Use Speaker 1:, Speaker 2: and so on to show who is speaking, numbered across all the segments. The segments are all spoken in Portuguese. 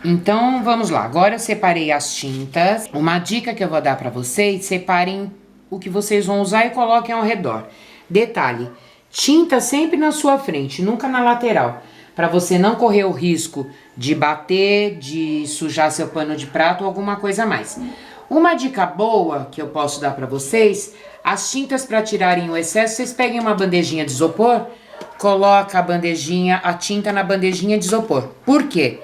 Speaker 1: Então, vamos lá. Agora eu separei as tintas. Uma dica que eu vou dar pra vocês, separem o que vocês vão usar e coloquem ao redor. Detalhe, tinta sempre na sua frente, nunca na lateral, para você não correr o risco de bater, de sujar seu pano de prato ou alguma coisa a mais. Uma dica boa que eu posso dar para vocês, as tintas para tirarem o excesso, vocês peguem uma bandejinha de isopor, coloca a tinta na bandejinha de isopor. Por quê?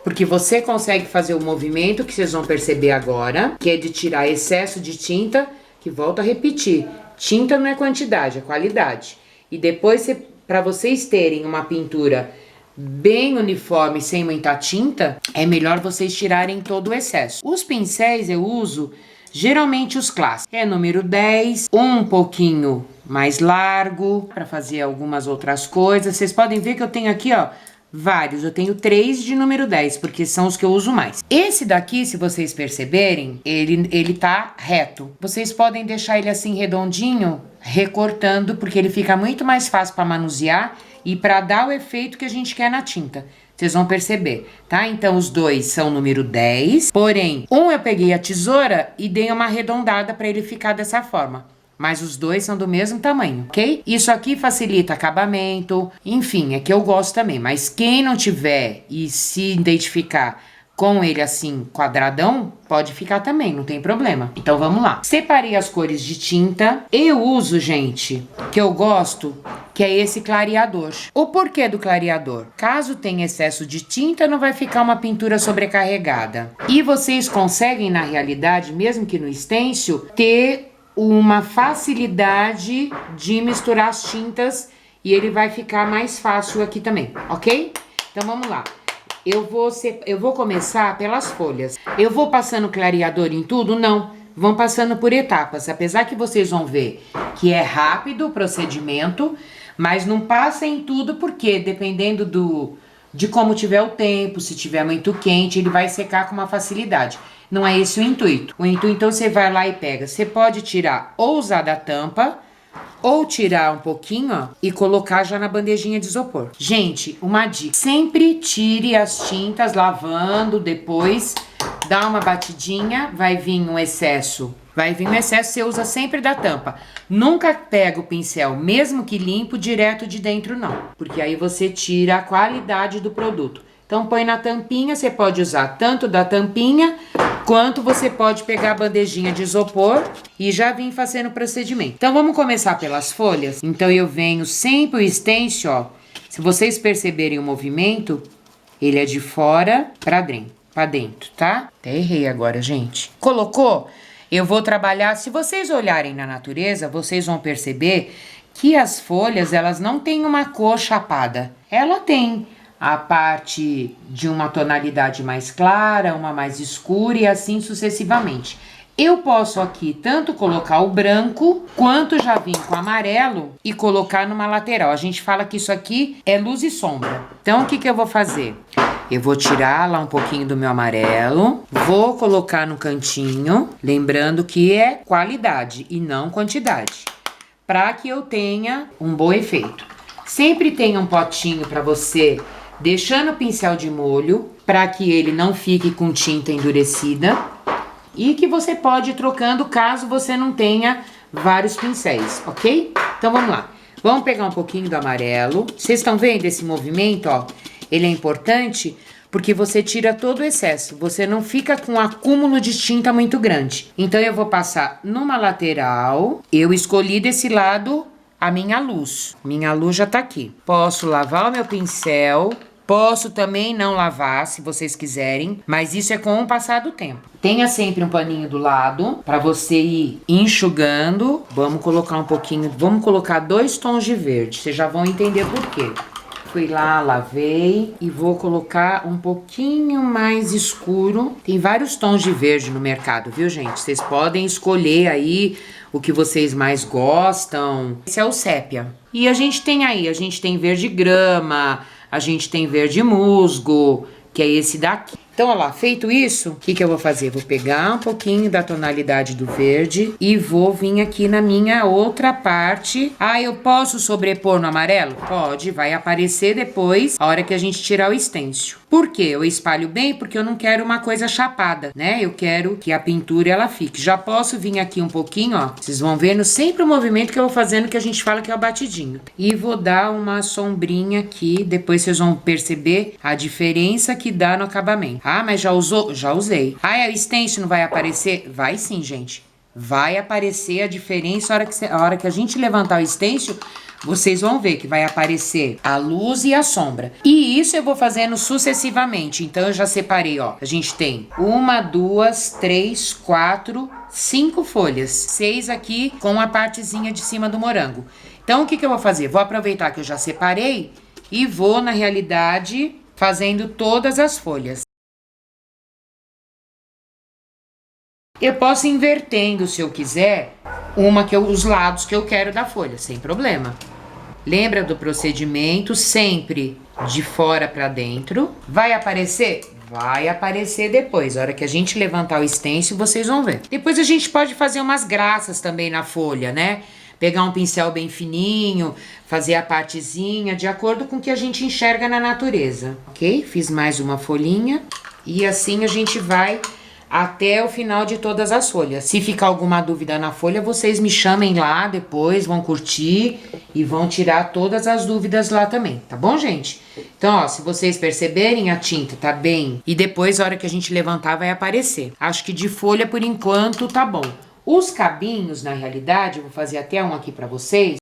Speaker 1: Porque você consegue fazer o movimento que vocês vão perceber agora, que é de tirar excesso de tinta, que volto a repetir, tinta não é quantidade, é qualidade. E depois, para vocês terem uma pintura bem uniforme, sem muita tinta, é melhor vocês tirarem todo o excesso. Os pincéis eu uso geralmente os clássicos. É número 10, um pouquinho mais largo, para fazer algumas outras coisas. Vocês podem ver que eu tenho aqui, ó, vários. Eu tenho 3 de número 10, porque são os que eu uso mais. Esse daqui, se vocês perceberem, ele tá reto. Vocês podem deixar ele assim redondinho, recortando, porque ele fica muito mais fácil para manusear e para dar o efeito que a gente quer na tinta. Vocês vão perceber, tá? Então, os dois são número 10, porém, um eu peguei a tesoura e dei uma arredondada para ele ficar dessa forma. Mas os dois são do mesmo tamanho, ok? Isso aqui facilita acabamento, enfim, é que eu gosto também. Mas quem não tiver e se identificar com ele assim, quadradão, pode ficar também, não tem problema. Então vamos lá. Separei as cores de tinta. Eu uso, gente, que eu gosto, que é esse clareador. O porquê do clareador? Caso tenha excesso de tinta, não vai ficar uma pintura sobrecarregada. E vocês conseguem, na realidade, mesmo que no stencil, ter uma facilidade de misturar as tintas e ele vai ficar mais fácil aqui também, ok? Então vamos lá. Eu vou começar pelas folhas. Eu vou passando clareador em tudo? Não. Vão passando por etapas. Apesar que vocês vão ver que é rápido o procedimento, mas não passa em tudo porque dependendo de como tiver o tempo, se tiver muito quente, ele vai secar com uma facilidade. Não é esse o intuito. O intuito, então, você vai lá e pega. Você pode tirar ou usar da tampa, ou tirar um pouquinho, ó, e colocar já na bandejinha de isopor. Gente, uma dica. Sempre tire as tintas lavando, depois dá uma batidinha, vai vir um excesso. Você usa sempre da tampa. Nunca pega o pincel, mesmo que limpo, direto de dentro não. Porque aí você tira a qualidade do produto. Então põe na tampinha, você pode usar tanto da tampinha, quanto você pode pegar a bandejinha de isopor e já vir fazendo o procedimento. Então vamos começar pelas folhas. Então eu venho sempre o stencil, ó. Se vocês perceberem o movimento, ele é de fora pra dentro, tá? Até errei agora, gente. Colocou? Eu vou trabalhar, se vocês olharem na natureza, vocês vão perceber que as folhas, elas não têm uma cor chapada. Ela tem a parte de uma tonalidade mais clara, uma mais escura e assim sucessivamente. Eu posso aqui tanto colocar o branco, quanto já vir com o amarelo e colocar numa lateral. A gente fala que isso aqui é luz e sombra. Então, o que eu vou fazer? Eu vou tirar lá um pouquinho do meu amarelo, vou colocar no cantinho, lembrando que é qualidade e não quantidade, para que eu tenha um bom efeito. Sempre tenha um potinho para você deixando o pincel de molho, para que ele não fique com tinta endurecida e que você pode ir trocando caso você não tenha vários pincéis, ok? Então vamos lá. Vamos pegar um pouquinho do amarelo. Vocês estão vendo esse movimento, ó? Ele é importante porque você tira todo o excesso. Você não fica com um acúmulo de tinta muito grande. Então eu vou passar numa lateral. Eu escolhi desse lado a minha luz. Minha luz já tá aqui. Posso lavar o meu pincel. Posso também não lavar, se vocês quiserem, mas isso é com o passar do tempo. Tenha sempre um paninho do lado, para você ir enxugando. Vamos colocar um pouquinho, vamos colocar 2 tons de verde, vocês já vão entender por quê. Fui lá, lavei e vou colocar um pouquinho mais escuro. Tem vários tons de verde no mercado, viu, gente? Vocês podem escolher aí o que vocês mais gostam. Esse é o sépia. E a gente tem verde grama, a gente tem verde musgo, que é esse daqui. Então, olha lá, feito isso, o que eu vou fazer? Vou pegar um pouquinho da tonalidade do verde e vou vir aqui na minha outra parte. Ah, eu posso sobrepor no amarelo? Pode, vai aparecer depois, a hora que a gente tirar o stencil. Por quê? Eu espalho bem porque eu não quero uma coisa chapada, né? Eu quero que a pintura ela fique. Já posso vir aqui um pouquinho, ó. Vocês vão vendo sempre o movimento que eu vou fazendo que a gente fala que é o batidinho. E vou dar uma sombrinha aqui, depois vocês vão perceber a diferença que dá no acabamento. Ah, mas já usou? Já usei. Ah, o stencil não vai aparecer? Vai sim, gente. Vai aparecer a diferença a hora que a gente levantar o stencil. Vocês vão ver que vai aparecer a luz e a sombra. E isso eu vou fazendo sucessivamente. Então, eu já separei, ó. A gente tem 1, 2, 3, 4, 5 folhas. 6 aqui com a partezinha de cima do morango. Então, o que eu vou fazer? Vou aproveitar que eu já separei e vou, na realidade, fazendo todas as folhas. Eu posso ir invertendo, se eu quiser, os lados que eu quero da folha, sem problema. Lembra do procedimento, sempre de fora para dentro. Vai aparecer? Vai aparecer depois. A hora que a gente levantar o stencil, vocês vão ver. Depois a gente pode fazer umas graças também na folha, né? Pegar um pincel bem fininho, fazer a partezinha, de acordo com o que a gente enxerga na natureza, ok? Fiz mais uma folhinha e assim a gente vai até o final de todas as folhas. Se ficar alguma dúvida na folha, vocês me chamem lá depois, vão curtir e vão tirar todas as dúvidas lá também, tá bom, gente? Então, ó, se vocês perceberem, a tinta tá bem e depois, a hora que a gente levantar, vai aparecer. Acho que de folha, por enquanto, tá bom. Os cabinhos, na realidade, eu vou fazer até um aqui pra vocês.